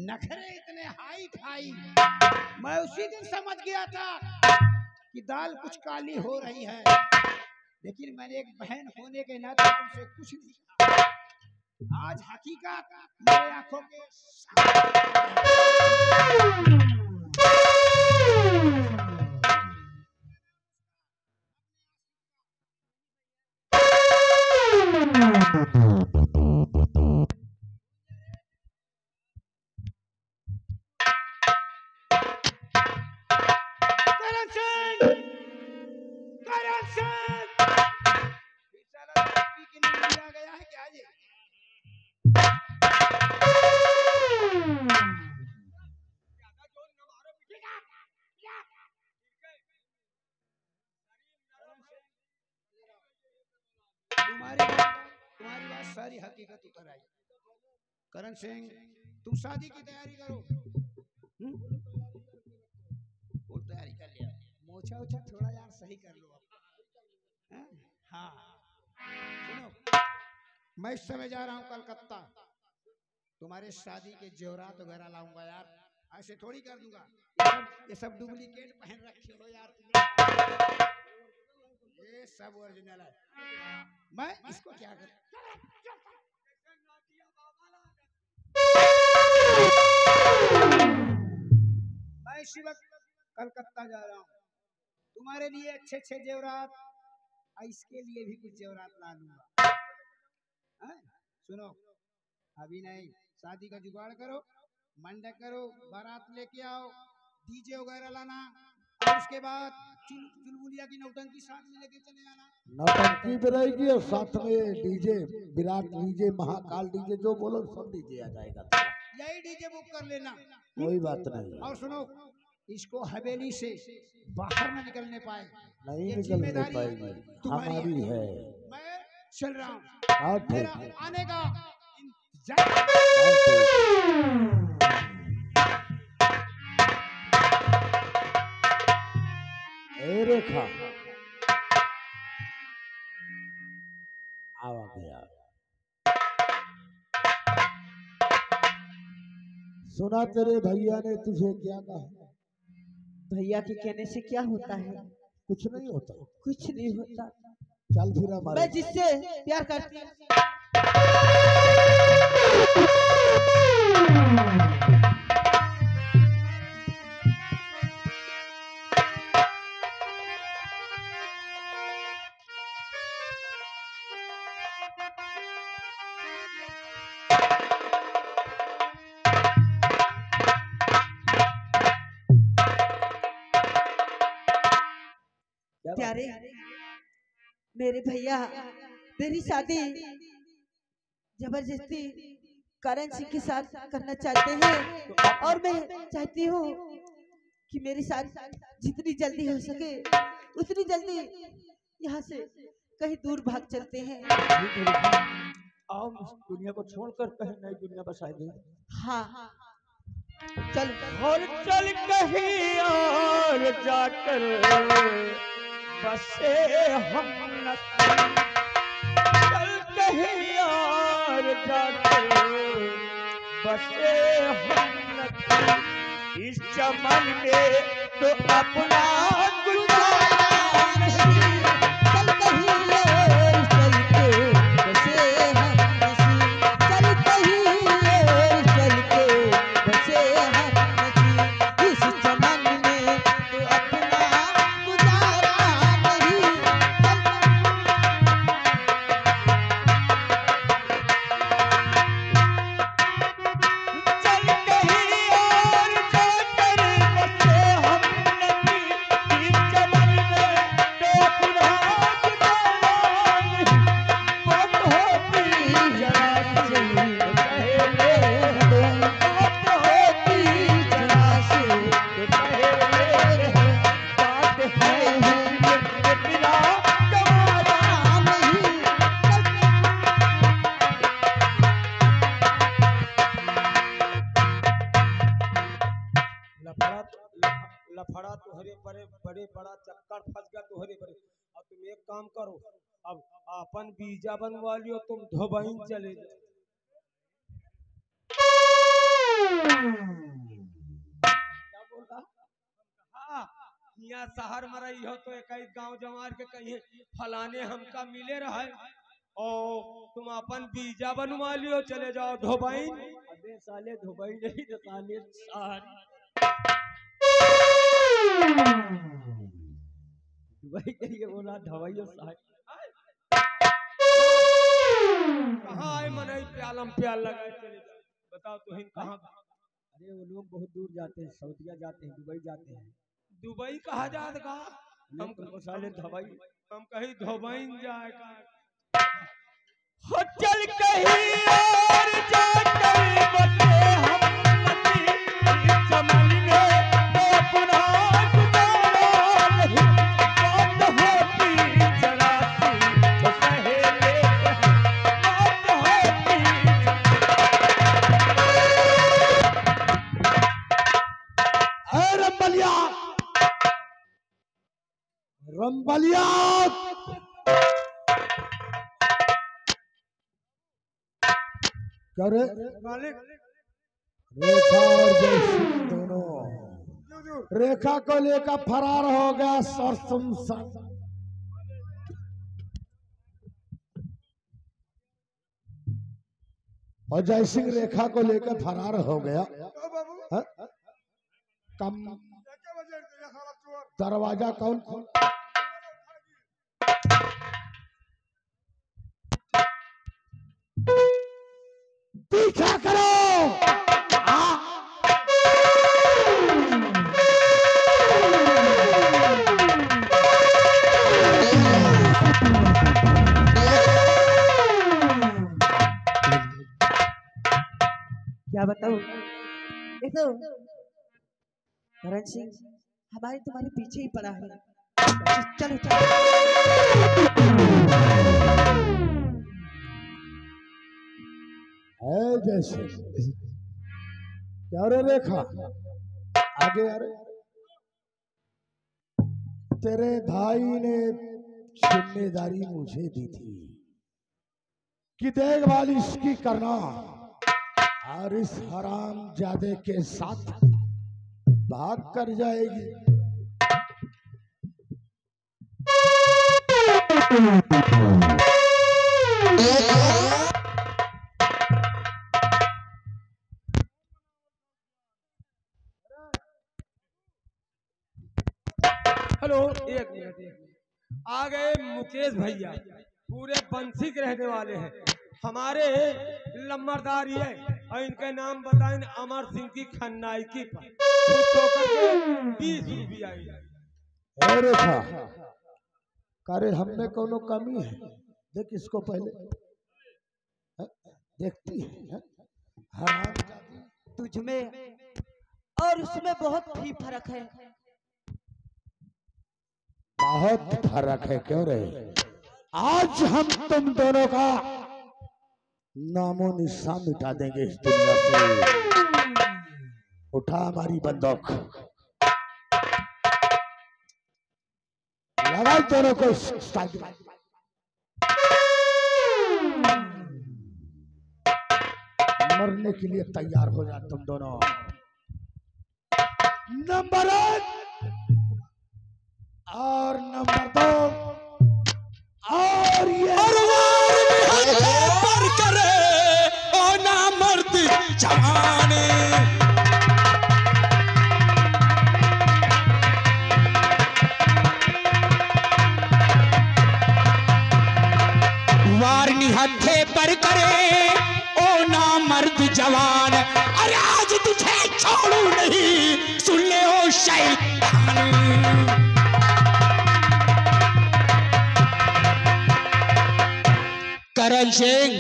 नखरे इतने hi fi, मैं उसी दिन समझ गया था कि दाल कुछ काली हो रही है, लेकिन मैंने एक बहन होने के नाते उनसे कुछ नहीं कहा। आज हकीकत मेरे आंखों के तुम्हारी बात सारी हकीकत उतर आई। करण सिंह, तुम शादी की तैयारी करो। और तैयारी कर लिया, मोछा उछा थोड़ा यार सही कर लो अब। हाँ सुनो, मैं इस समय जा रहा हूँ कलकत्ता, तुम्हारे शादी के जेवरात वगैरह लाऊंगा यार, ऐसे थोड़ी कर दूंगा। ये सब डुप्लीकेट पहन रखे हो यार तुम, ये सब ओरिजिनल है। मैं इसको क्या करूं? मैं इसी वक्त कलकत्ता जा रहा हूँ, तुम्हारे लिए अच्छे अच्छे जेवरात, इसके लिए भी कुछ जेवरात ला लूंगा। सुनो, अभी नहीं, शादी का जुगाड़ करो, मंडप करो, बारात लेके आओ, डीजे वगैरह लाना, और उसके बाद चुलबुलिया की नौटंकी साथ में लेके चले आना। नौटंकी भी रहेगी और साथ में DJ, Virat DJ, Mahakal DJ, जो बोलो सब डीजे आ जाएगा। यही डीजे बुक कर लेना, कोई बात नहीं। और सुनो, इसको हवेली से बाहर न निकलने पाए, नहीं निकलने पाएगी, हमारी है। मैं चल रहा हूँ, मेरा आने का इंतजार। रेखा आ गया। सुना तेरे भैया ने तुझे क्या कहा? भैया के कहने से क्या होता है? कुछ नहीं होता, कुछ नहीं होता। चल फिर हमारे, मैं जिससे प्यार करती हूँ प्यारे, मेरे भैया तेरी शादी जबरदस्ती करण सिंह के साथ करना चाहते हैं, और मैं चाहती हूँ कि मेरी शादी जितनी जल्दी हो सके उतनी जल्दी यहाँ से कहीं दूर भाग चलते हैं। आओ दुनिया को छोड़कर कहीं नई दुनिया बसाएंगे। हाँ चल, और चल कहीं और जाकर बसे हम नसीब, चल कहीं और जाकर बसे हम नसीब, इस चमन में तो अपना गुजारा नहीं, चल कहीं और चल के बसे हम नसीब, चल कहीं और चल के बसे हम नसीब, इस चमन में तो अपना गुजारा नहीं। चल कहीं और जाकर बसे हम नसीब, इस चमन लफड़ा तुहरे परे बड़े बड़ा चक्कर फंस गया तुहरे परे। अब तुम एक काम करो, अब अपन वीजा बनवा लियो, तुम दुबई चले जाओ। क्या बोला? हाँ, यहाँ शहर में रही हो तो एक गांव जमार के कहिए फलाने हमका मिले रहे, और तुम अपन वीजा बनवा लियो, चले जाओ दुबई। अबे साले दुबई नहीं तो साले दुबई के लिए बोला धवाइयो साहब। कहाँ आए मनई प्यालम प्याल लगाए चले जाओ। बताओ तो हिन कहाँ? अरे वो लोग बहुत दूर जाते हैं, सऊदिया जाते हैं, दुबई जाते हैं। दुबई कहा जात का? हम साले धवाई हम कहीं दुबई जाएगा। हो चल कहीं और जाकर बसे हम मती चमन में तो अपना गुजारा नहीं, बात होती जरा सी तो सहेले बात होती। अरे रंबलिया रंबलिया क्या रे? मालिक रेखा और जयसिंह दोनों रेखा को लेकर फरार हो गया सरसम और जयसिंह रेखा को लेकर फरार हो गया। हाँ? कम दरवाजा कौन खोल? पीछा करो। क्या बताऊं? देखो करण सिंह हमारे तुम्हारे पीछे ही पड़ा है। चलो चलो। जैसे क्या रे रेखा आगे अरे तेरे भाई ने जिम्मेदारी मुझे दी थी कि देखभाल इसकी करना और इस हराम जादे के साथ भाग कर जाएगी। हेलो, एक मिनट। आ गए मुकेश भैया, पूरे बंसी के रहने वाले हैं, हमारे लम्बरदार ये, और इनके नाम बताएं अमर सिंह की खन्नाइकी पर 20 रुपया। अरे करे हमने कोनो कमी है? देख इसको पहले देखती है हराम तुझमें और उसमें बहुत ही फर्क है। बहुत फर्क है। क्यों रहे? आज हम तुम दोनों का नामो निशान मिटा देंगे इस दुनिया से। उठा हमारी बंदूक, लगा दोनों को स्ट्राइक। मरने के लिए तैयार हो जा तुम दोनों। नंबर 1 और नंबर 2 और ये पर करे ओ ना मर्द जवानी। वारनी हथे पर करे ओ ना मर्द जवान। अरे आज तुझे छोड़ू नहीं, सुन ले ओ शैतान। करण सिंह,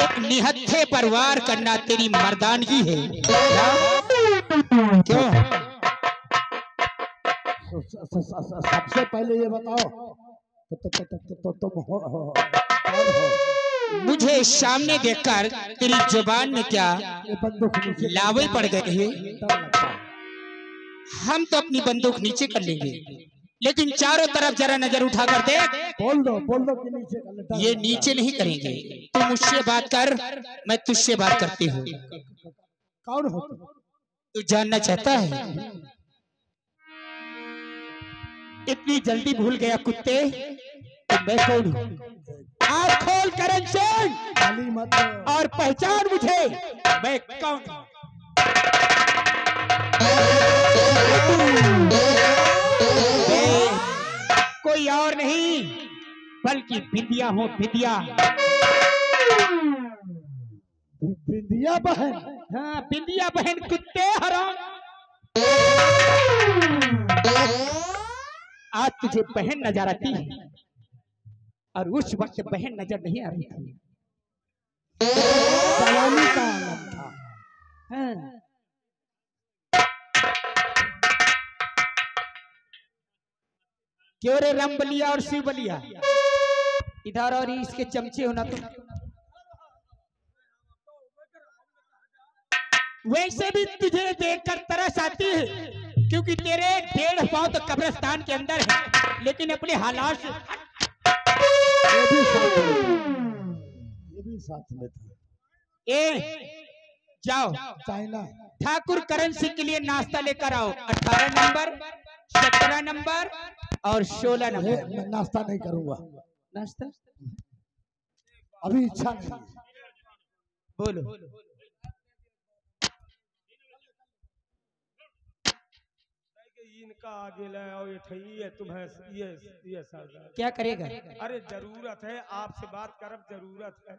एक निहत्थे पर वार करना तेरी मर्दानगी है क्यों? सबसे पहले ये बताओ तुम कौन हो? मुझे सामने देखकर तेरी जुबान में क्या ये बंदूक नीचे लावे पड़ गई है? हम तो अपनी बंदूक नीचे कर लेंगे, लेकिन चारों तरफ जरा नजर उठा कर देख। बोल दो कि नीचे कर लेता ये नीचे नहीं करेंगे, तू मुझसे बात कर, मैं तुझसे बात करती हूँ। कौन हो तुम? तू जानना चाहता है? इतनी जल्दी भूल गया कुत्ते, तो मैं कौन हूँ? आँख खोल करण सिंह गाली मत दो। और पहचान मुझे, मैं कौन हूँ। कोई और नहीं बल्कि बिंदिया हूँ, बिंदिया। बिंदिया बहन? हाँ, बिंदिया बहन कुत्ते हराम। आज तुझे बहन नजर आती है और उस वक्त बहन नजर नहीं आ रही थी। जवानी का आलम था। हाँ। क्यों रे राम बलिया और शिव बलिया, इधर और इसके चमचे होना तुम। वैसे भी तुझे देखकर तरस आती है, क्योंकि तेरे 1.5 पाँव तो कब्रिस्तान के अंदर है, लेकिन अपने हालात से ये भी साथ में था। जाओ चाइना ठाकुर करण सिंह के लिए नाश्ता लेकर आओ। 18 नंबर, 17 नंबर और 16 नंबर। मैं नाश्ता नहीं करूंगा। नाश्ता अभी इच्छा नहीं। बोलो। इनका आगे ले और ये तुम्हें ये सरदार क्या करेगा? अरे जरूरत है आपसे बात करब, जरूरत है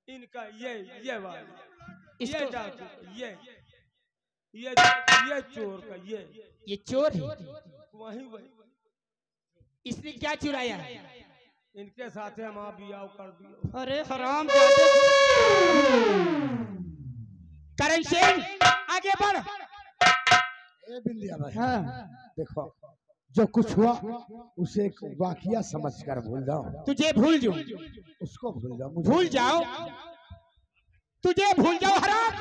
इनका ये वाली ये डाकू ये चोर का ये चोर है। वही इसने क्या चुराया है? इनके साथ हम आप बियाह कर दियो। अरे हराम करण सिंह आगे बढ़। ए बिंदिया भाई, हाँ। देखो जो कुछ हुआ उसे एक वाकया समझकर भूल जाओ। तुझे भूल जाओ, उसको भूल जाओ, मुझे भूल जाओ, तुझे भूल जाओ हराम।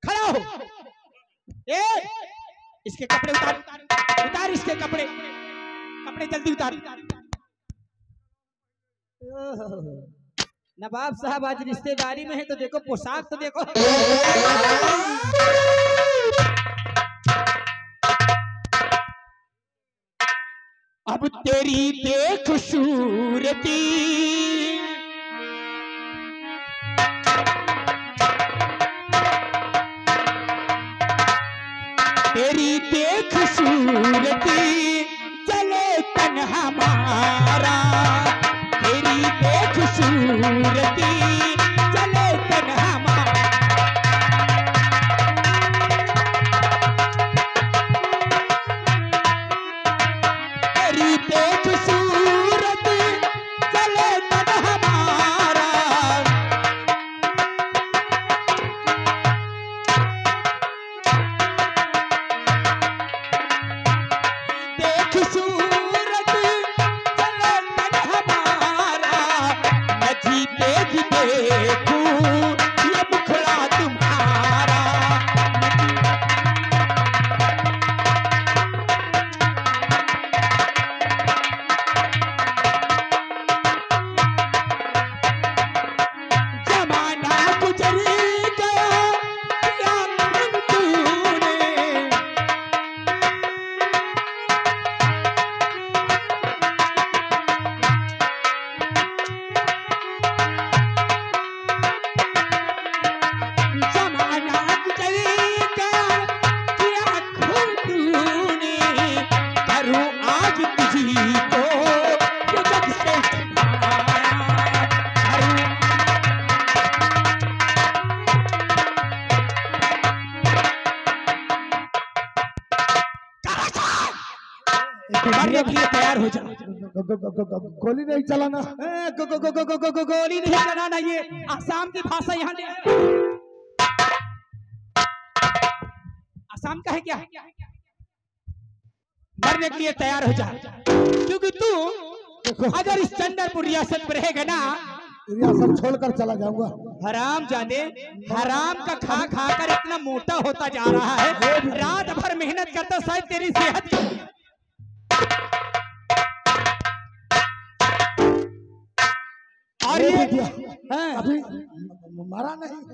खड़ा हो। इसके कपड़े उतार इसके कपड़े जल्दी उतार। नवाब साहब आज रिश्तेदारी में है तो देखो, पोशाक तो देखो। अब तेरी देख सूरती तेरी देख सूरती चले तन हमारा, तेरी देख सूरती चले तन हमारा। तेरी देख सूरती चले तन हमारा। देख सूरत चले तन हमारा, नजी देख देखूं ये मुखड़ा तुम्हारा। जमाना गुजर गया क्या तुम तूने, जमाना गुजर गया क्या खूब तूने, करूं आज तुझी को ये जग से छुपाया। करूं मरने के लिए तैयार हो जा। गोली नहीं चलाना। गोली नहीं चलाना, ये आसाम की भाषा यहाँ ले। आसाम का है क्या? मरने के लिए तैयार हो जा, क्योंकि तू अगर इस चंद्रपुर रियासत में रहेगा ना, रियासत छोड़कर चला जाऊंगा। हराम जादे, हराम का खा खा कर इतना मोटा होता जा रहा है, रात भर मेहनत करता, शायद तेरी सेहत की। और ये अभी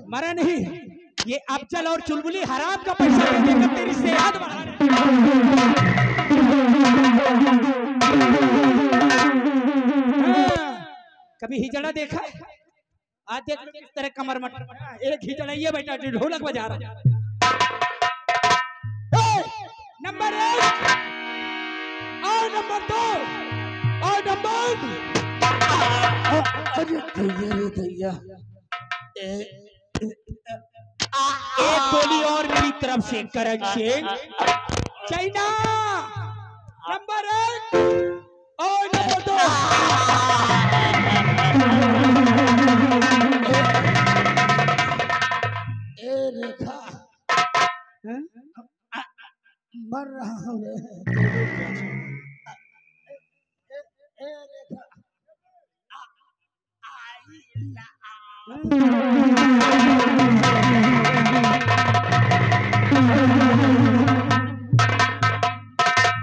मरा नहीं, ये अफजल और चुलबुली हराम का पैसा देकर तेरी सेहत बढ़ा रहे। कभी हिजड़ा देखा है? आज देख किस तरह कमर मट, एक हिजड़ा ये बेटा ढोलक बजा रहा। नंबर 1 और नंबर 2 और नंबर अरे भैया एक गोली और मेरी तरफ से करण सिंह। चाइना नंबर 1 और नंबर 2। ए रेखा मर रहा हूँ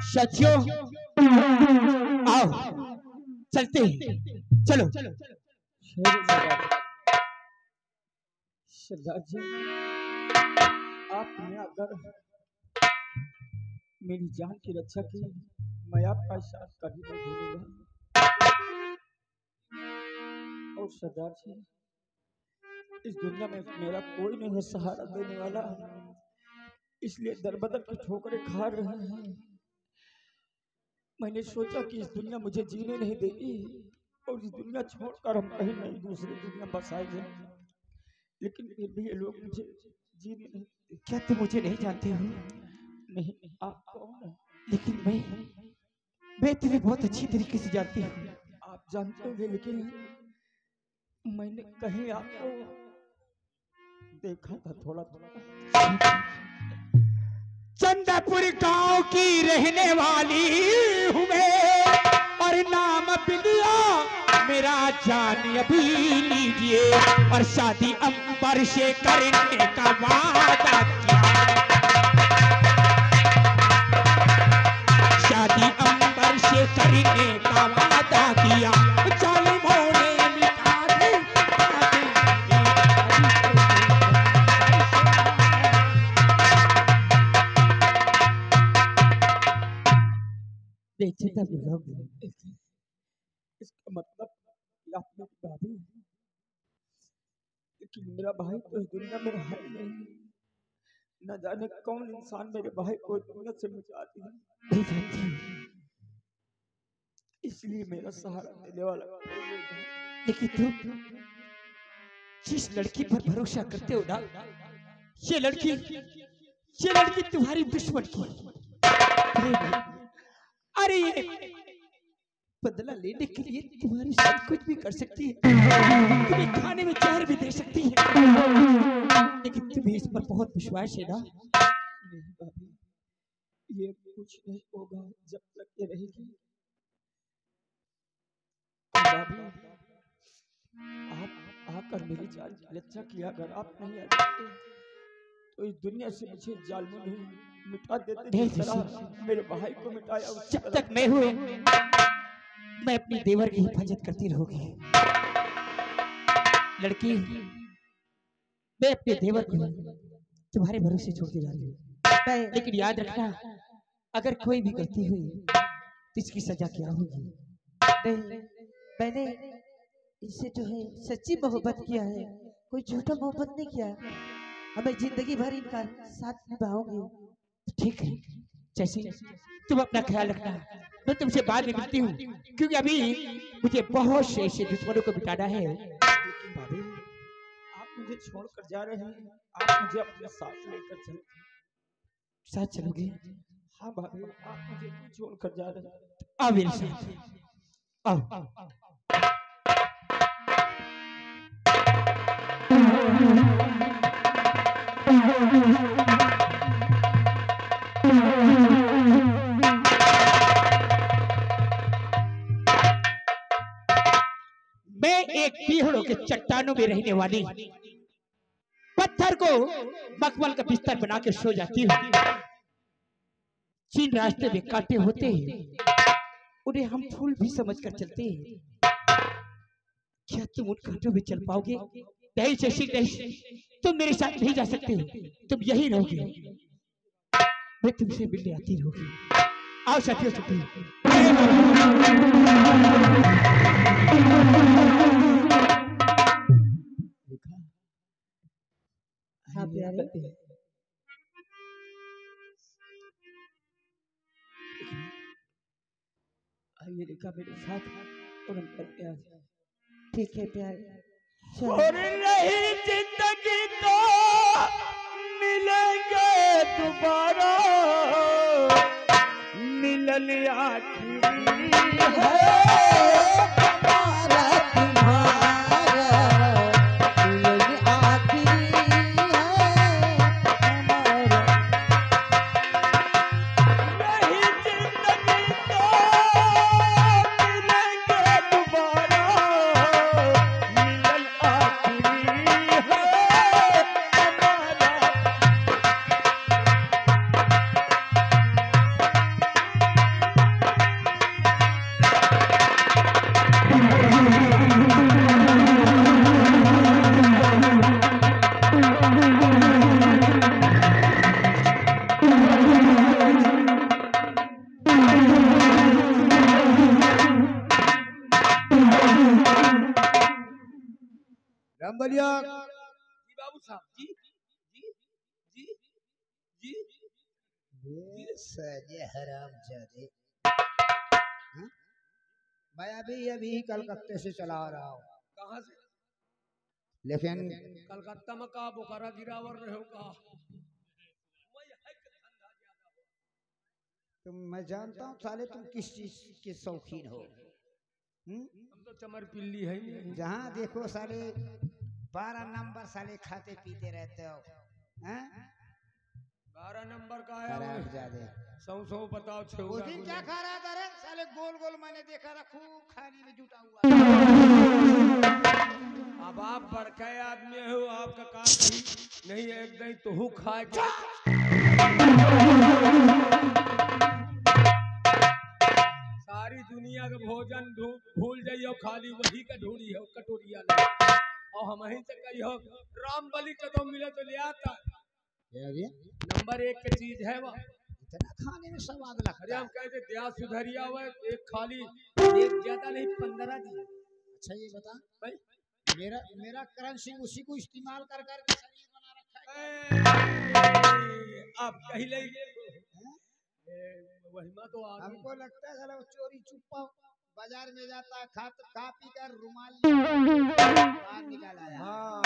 साथियों आओ चलते चलो। सरदार जी, आपने अगर मेरी जान की रक्षा की, मैं आपका साथ कभी नहीं भूलूंगा। और सरदार जी, इस दुनिया में मेरा कोई नहीं है सहारा देने वाला, इसलिए दर बदर की ठोकरें खा रहे हैं। मैंने सोचा कि इस दुनिया मुझे जीने नहीं देगी और इस दुनिया छोड़कर हम कहीं नहीं दूसरी दुनिया बसाएंगे, लेकिन फिर भी ये लोग मुझे जीने नहीं देते। क्या तुम मुझे नहीं जानते हो? नहीं, आप कौन हैं? लेकिन मैं तुम्हें बहुत अच्छी तरीके से जानती हूँ। आप जानते होंगे, लेकिन मैंने कहीं आपको देखा था थोड़ा थोड़ा। चंद्रपुर गांव की रहने वाली हूँ मैं और नाम बिंदिया मेरा, जान अभी लीजिए। और शादी अंबर से करने का वादा किया, शादी अंबर से करने का वादा किया। जालिमों ने मिटा दी इसका मतलब आप मेरी भाभी हैं, लेकिन मेरा भाई तो इस दुनिया में रहा ही नहीं। न जाने कौन इंसान मेरे भाई को दुनिया से मिटा दिया, इसलिए मेरा सहारा देने वाला कोई नहीं था। लेकिन तुम जिस लड़की पर भरोसा करते हो ना, ये लड़की तुम्हारी दुश्मन की। अरे ये बदला लेने के लिए तुम्हारे साथ कुछ भी कर सकती है, तुम्हें खाने में जहर भी दे सकती है, लेकिन तुम्हें इस पर बहुत विश्वास है ना? नहीं भाभी, ये कुछ नहीं होगा जब तक ये रहेगी। भाभी, आप आकर मेरी जान की रक्षा किया। अगर आप नहीं आ जाते तो इस दुनिया से मुझे जालिमों ने मिटा देते, जिस तरह मेरे भाई को मिटाया। जब तक मैं हुए मैं अपनी देवर की हिफाजत करती रहूंगी। लड़की, मैं अपने देवर को तुम्हारे भरोसे छोड़ के जा रही हूँ, लेकिन याद रखना, अगर कोई भी गलती हुई तो इसकी सजा क्या होगी? नहीं, मैंने इससे जो है सच्ची मोहब्बत किया है, कोई झूठा मोहब्बत नहीं किया। हमें जिंदगी भर इनका साथ निभाऊंगी। ठीक है, जैसे तुम अपना ख्याल रखना, मैं तुमसे बाद में मिलती हूँ, क्योंकि अभी मुझे बहुत से ऐसे दुश्मनों को मिटाना है। लेकिन भाभी, आप मुझे छोड़कर जा रहे हैं, आप मुझे अपने साथ लेकर चले। साथ चलोगे? हाँ भाभी, आप मुझे छोड़कर जा रहे हैं। आओ मेरे साथ, आओ। मैं एक पीहड़ों के चट्टानों में रहने वाली पत्थर को मखमल का बिस्तर बना के सो जाती हूँ। जिन रास्ते में कांटे होते हैं उन्हें हम फूल भी समझकर चलते हैं। क्या तुम उन कांटों में चल पाओगे? नहीं शशि नहीं, तुम मेरे साथ नहीं जा सकते हो, तुम यही रहोगे। मैं तुमसे मिलने आती रहूंगी। आओ साथियों चलते हैं। हाँ प्यारे, आइए रेखा मेरे साथ और हम करते हैं। ठीक है प्यारे, और चलो। रही जिंदगी तो मिलेंगे दोबारा, मिलन आखिरी है हमारा तुम्हारा मिलन आखिरी है हमारा। नहीं जिंदगी तो मिलेंगे दोबारा, मिलन आखिरी है हमारा। राम बलिया जी बाबू साहब जी जी जी जी ये सजे हरामजादे। हाँ? मैं अभी कलकत्ते से चला आ रहा हूँ, कहाँ से? लेकिन कलकत्ता में का बोकारा गिरावर रहे हो का? मैं यहाँ के धंधा ज्यादा हो। मैं जानता हूँ साले तुम किस चीज के शौकीन हो। हम तो चमर पिल्ली है ही नहीं। जहाँ देखो साले 12 नंबर साले खाते पीते रहते हो। हैं? 12 नंबर का आया हुआ हरामजादे। सौ बताओ उस छेड़ा दिन क्या खा रहा था रे साले? गोल गोल मैंने देखा था, खूब खाने में जुटा हुआ। अब आप बड़के आदमी हो, आपका काम नहीं एक दिन तो हूँ खाए के सारी दुनिया का भोजन भूल जाइयो, खाली वही का ढूंढी हो कटोरिया ले। और हम ही से कही हो राम बलि के तो मिले तो ले आता। नंबर 1 की चीज है वो, इतना खाने में स्वाद अरे लगता हम है। कहते दिया सुधरिया हुआ एक खाली एक ज्यादा नहीं 15 दिए। अच्छा ये बता भाई मेरा मेरा करण सिंह उसी को इस्तेमाल कर करके शरीर बना रखा है। आप कही ले वही में तो आ गई। हमको लगता है साला वो चोरी छुपा बाजार में जाता है, खा पी कर रुमाल बाहर निकाल आया। हाँ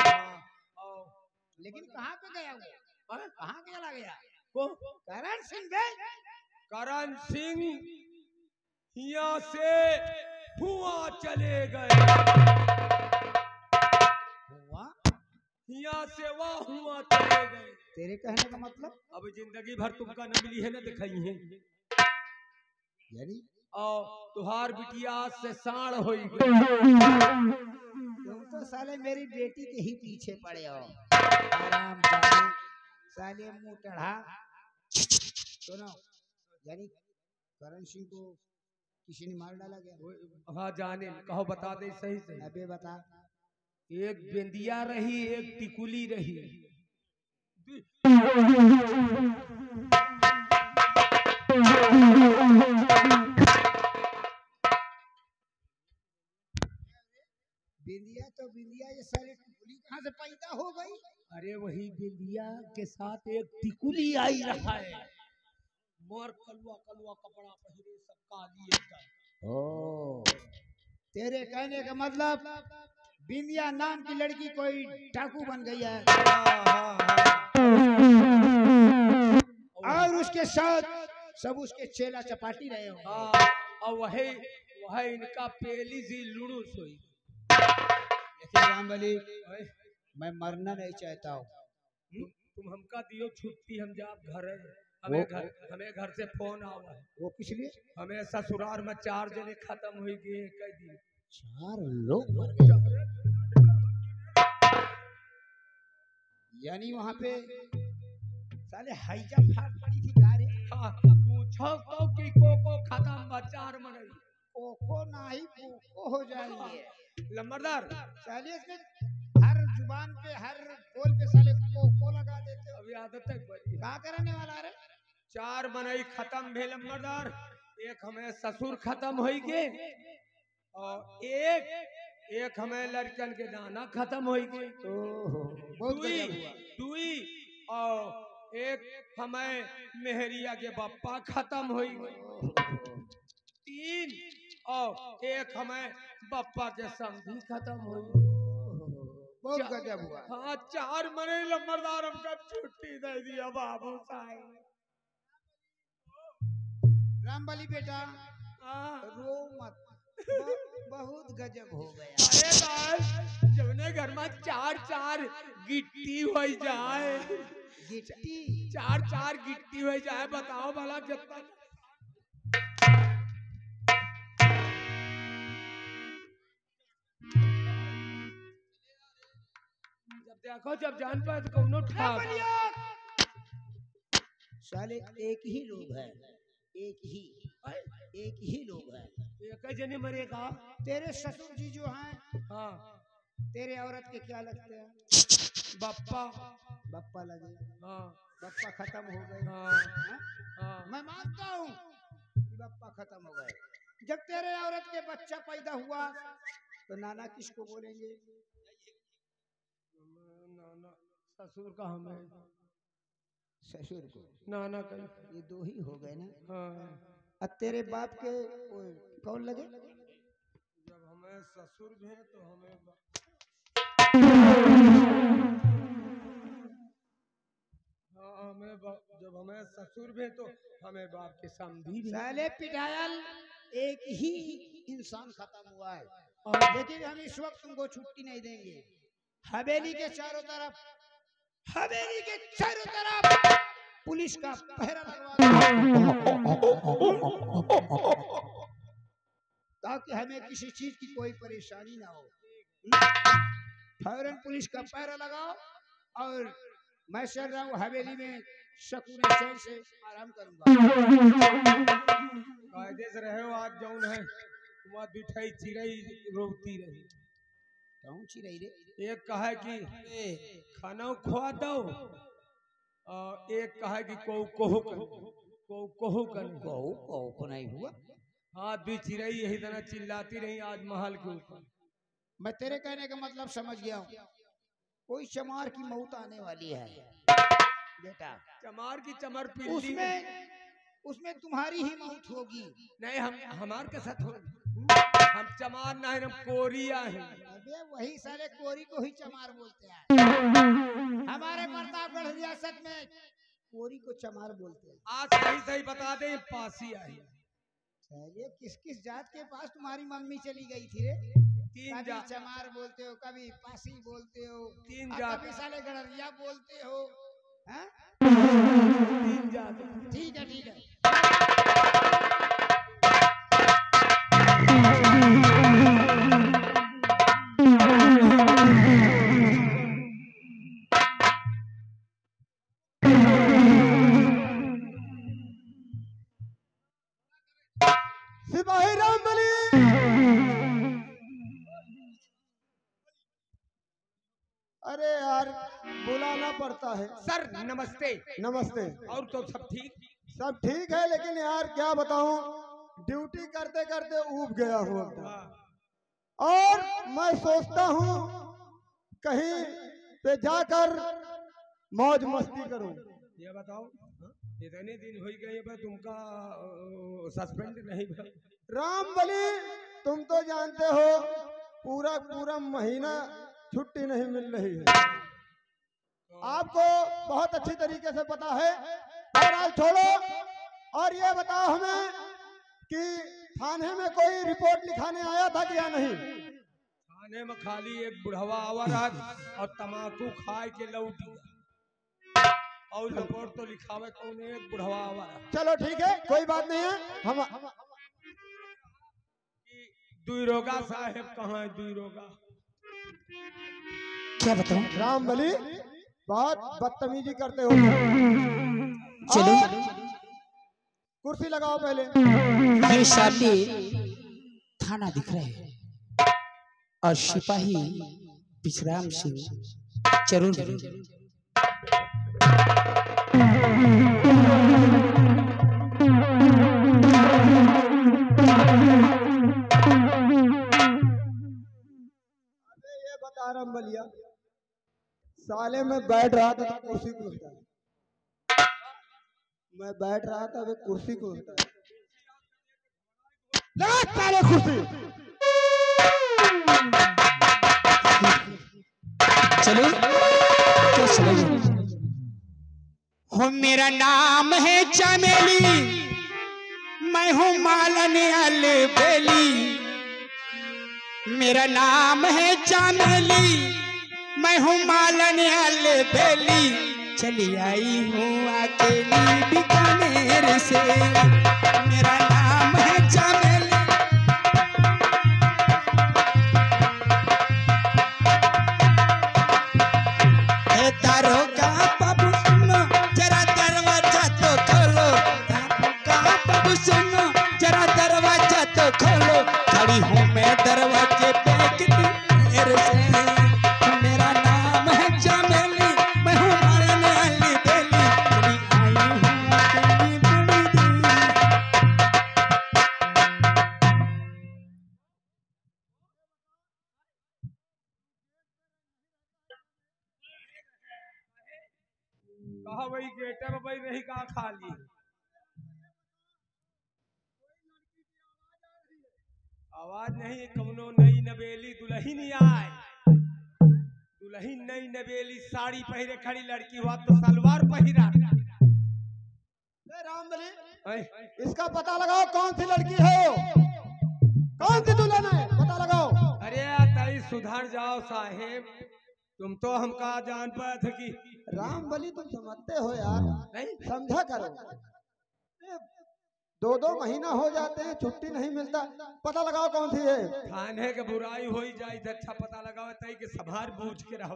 लेकिन कहाँ पे गया वो? कहाँ चला गया? को करण सिंह गए? करण सिंह यहाँ से धुआं चले गए, हुआ? यहाँ से वहाँ हुआ चले गए। तेरे कहने का मतलब? अब जिंदगी भर तुमका न मिली है न दिखाई है, यानी और तुहार बिटिया आज से साढ़ हो गई। तुम तो साले मेरी बेटी के ही पीछे पड़े हो। आराम जाने साले मुंह चढ़ा। सुनो, यानी करण सिंह को किसी ने मार डाला गया? हाँ जाने कहो बता दे सही से। अबे बता। एक बेंदिया रही एक टिकुली रही। बिंदिया तो बिंदिया, ये सारे टिकुली कहाँ से पैदा हो गई? अरे वही बिंदिया के साथ एक टिकुली आई रहा है, मोर कलवा कलवा कपड़ा पहने सब काली एकदम। ओ, तेरे कहने का मतलब बिंदिया नाम की लड़की कोई डाकू बन गई है और उसके साथ सब उसके चेला चपाटी रहे हो। और वही वही इनका पहली सी लुड़ू सोई। लेकिन रामबली, मैं मरना नहीं चाहता हूँ। तुम हमका दियो छुट्टी, हम जाब घर हमें घर से फोन आवा है। वो किस लिए? हमें ससुराल में 4 जने खत्म हुई गए कई दिन। 4 लोग मर गए। यानी वहां पे साले हाईजा फाट पड़ी थी गाड़ी। हाँ, पूछो तो कि को खत्म बचार मनई कोको नहीं कोको हो जाएंगे। लंबरदार। साले इसमें हर जुबान पे हर बोल पे साले कोको लगा देते हो। अभी आदत है बड़ी। क्या करने वाला रे? 4 मनई खत्म भेल लंबरदार। एक हमें ससुर खत्म होई के और एक हमें लड़कन के दाना खत्म होई के। बहुत दुई गजब हुआ। दुई और एक हमें मेहरिया के बप्पा खत्म होई गई। 3 और एक हमें बप्पा के समधी खत्म हो बहुत गजब हुआ। हाँ 4 मरे लंबरदार। हम कब छुट्टी दे दिया बाबू साहब। रामबली बेटा हाँ। रो मत। बहुत गजब हो गया। अरे दाल जवने घर में 4 गिट्टी हो जाए। गिट्टी 4 गिट्टी हो जाए बताओ भला कितना। जब देखो जब जान पाए तो कौनो ठाक। साले एक ही लोग है। एक ही लोग है। एक जने मरेगा। तेरे ससुर जी जो हैं हाँ तेरे औरत के क्या लगते हैं? बप्पा। बप्पा लगे। हाँ बप्पा खत्म हो गए। हाँ हाँ? हाँ। मैं मानता हूँ कि बप्पा खत्म हो गए। जब तेरे औरत के बच्चा पैदा हुआ तो नाना किसको बोलेंगे? नाना ससुर का हमें ससुर को। नाना का। ये 2 ही हो गए ना। हाँ अब तेरे बाप के कौन लगे? जब हमें ससुर भी तो हमें जब हमें ससुर भी तो हमें बाप के समधी भी। साले पिटायल एक ही इंसान खत्म हुआ है। लेकिन हम इस वक्त तुमको छुट्टी नहीं देंगे। हवेली के चारों तरफ पुलिस का पहरा लगवा ताकि हमें किसी चीज की कोई परेशानी ना हो। फौरन पुलिस का पहरा लगाओ और मैं चल रहा हूँ हवेली में सुकून चैन से आराम करूंगा। कायदे से रहे हो आज जौन है वहाँ बिठाई चिड़ई रोती रही। कौन चिड़ई रे? एक कहे कि खाना खुआ दो और एक कहे कि कोहू को नहीं हुआ। हाँ 2 चिड़ई यही तरह चिल्लाती रही आज महल के ऊपर। मैं तेरे कहने का मतलब समझ गया हूँ। कोई चमार की मौत आने वाली है बेटा। चमार की चमर पी उसमें तुम्हारी ही मौत होगी। नहीं हम हमार के साथ हो। हम चमार नहीं हम कोरिया हैं। अबे वही सारे कोरी को ही चमार बोलते हैं। हमारे प्रतापगढ़ रियासत में कोरी को चमार बोलते हैं। आज सही बता दे पासी आई। चलिए किस किस जात के पास तुम्हारी मम्मी चली गई थी रे? 3 कभी जात। चमार बोलते हो, कभी पासी बोलते हो, 3 जात। कभी साले गड़रिया बोलते हो। हाँ? 3 जात। ठीक है ठीक है। सिपाही रामबली। अरे यार बुलाना पड़ता है। सर नमस्ते। नमस्ते। और तो सब ठीक? सब ठीक है लेकिन यार क्या बताऊं ड्यूटी करते करते ऊब गया हूँ एकदम। और मैं सोचता हूँ कहीं पे जाकर मौज मस्ती करूं। ये बताओ इतने दिन हो गए पर तुमका सस्पेंड नहीं भाई? रामबली तुम तो जानते हो पूरा महीना छुट्टी नहीं मिल रही है। आपको बहुत अच्छी तरीके से पता है। बहरहाल छोड़ो और ये बताओ हमें कि थाने में कोई रिपोर्ट लिखाने आया था कि या नहीं? थाने में खाली एक बुढ़वा आवा रहा और तमाकू खाए के लौट गया और रिपोर्ट तो लिखावे कौन एक बुढ़वा आवा रहा। चलो ठीक है कोई बात नहीं है। हम दुईरोगा साहेब कहाँ है दुईरोगा? क्या बताऊं? राम बली बहुत बदतमीजी करते हो। चलो कुर्सी लगाओ पहले। ये सामने थाना दिख रहा है और सिपाही विश्राम सिंह जरूर ये बता राम बलिया, साले में बैठ रहा था तो कुर्सी को उठा, मैं बैठ रहा था वे कुर्सी को उठा। लगा साले कुर्सी। चलो तो चलो। हो मेरा नाम है चमेली, मैं हूँ मालन अलबेली। मेरा नाम है चमेली, मैं हूँ मालन अलबेली। चली आई हूँ अकेली बीकानेर से। मेरा नाम है चमेली। दारोगा बाबू सुनो जरा दरवाजा तो खोलो। दारोगा बाबू सुनो जरा दरवाजा तो खोलो। खड़ी हूँ मैं दरवाजे पे कितनी से। मेरा नाम है चमेली, मैं हूँ मालन अलबेली। चली आई हूँ अकेली बड़ी दूर। कहा वही गेटे में भाई रही कहा खाली। आवाज नहीं, कौनो नई नवेली दुल्हन आए। दुल्हन नई नवेली साड़ी पहरे खड़ी, लड़की हुआ तो सलवार पहिरा। राम बली ऐ, इसका पता लगाओ कौन सी लड़की है वो? कौन सी दुल्हन है पता लगाओ। अरे तई सुधर जाओ साहेब, तुम तो हमका जान पाए थे कि राम बली तुम समझते हो यार, नहीं। समझा करो। 2-2 महीना हो जाते हैं छुट्टी नहीं मिलता, पता लगाओ कौन सी है। थाने के बुराई हो ही जाए तो अच्छा पता लगाओ तई के सभार बूझ के रहो।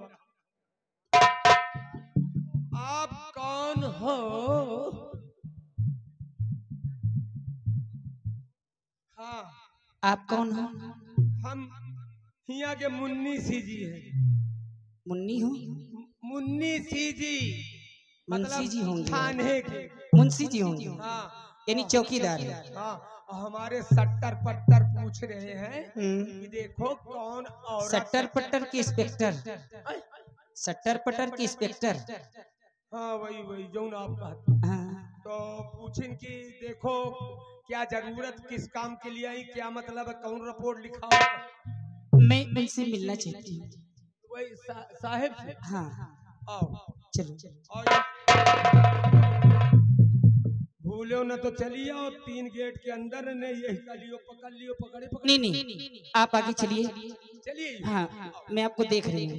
आप कौन हो? हाँ आप कौन हो? हम हिया के मुन्नी सी जी हैं। मुन्नी हो? मुन्नी सी जी मुंशी जी होंगे। थाने के। मुंशी जी होंगे, हाँ यानी चौकीदार है। हाँ, हमारे सट्टर पट्टर पूछ रहे हैं कि देखो कौन और सट्टर पट्टर की इंस्पेक्टर। सट्टर पट्टर की इंस्पेक्टर। हाँ वही जो ना आप कहते। हाँ। तो पूछिन कि देखो क्या जरूरत, किस काम के लिए आई, क्या मतलब है, कौन रिपोर्ट लिखा हो? मैं उनसे मिलना चाहती हूँ। वही साहेब से। हाँ आओ चलो। और भूलो न तो चलिए, और 3 गेट के अंदर ने यही कलियो पकड़ लियो, पकड़े पकड़े। नहीं आप आगे चलिए। चलिए। हाँ मैं आपको देख रही हूँ।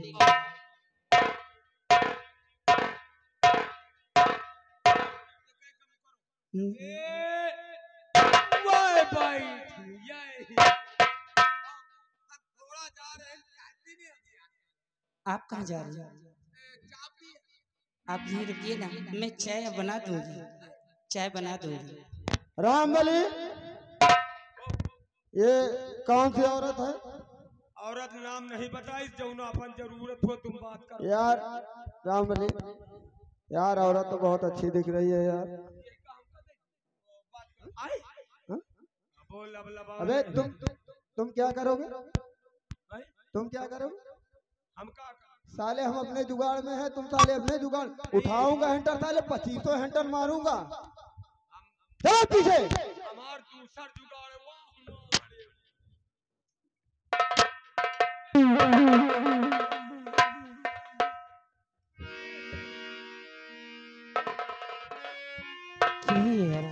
आप कहाँ जा रहे हैं? आप यहीं रुकिए ना, मैं चाय बना दूंगी, चाय बना दूंगी। राम बली ये कौन सी औरत है? औरत नाम नहीं बताई, जो ना अपन जरूरत हो तुम बात करो। यार राम बली यार औरत तो बहुत अच्छी दिख रही है यार। हाँ? बोल अब लबाओ। अबे तुम क्या करोगे? तुम क्या करोगे? हम का साले हम अपने जुगाड़ में है, तुम साले अपने जुगाड़। उठाऊंगा हैंटर साले 2500 हैंटर मारूंगा। चलो पीछे। हमार दूसर जुगाड़ वाह। क्यों यार?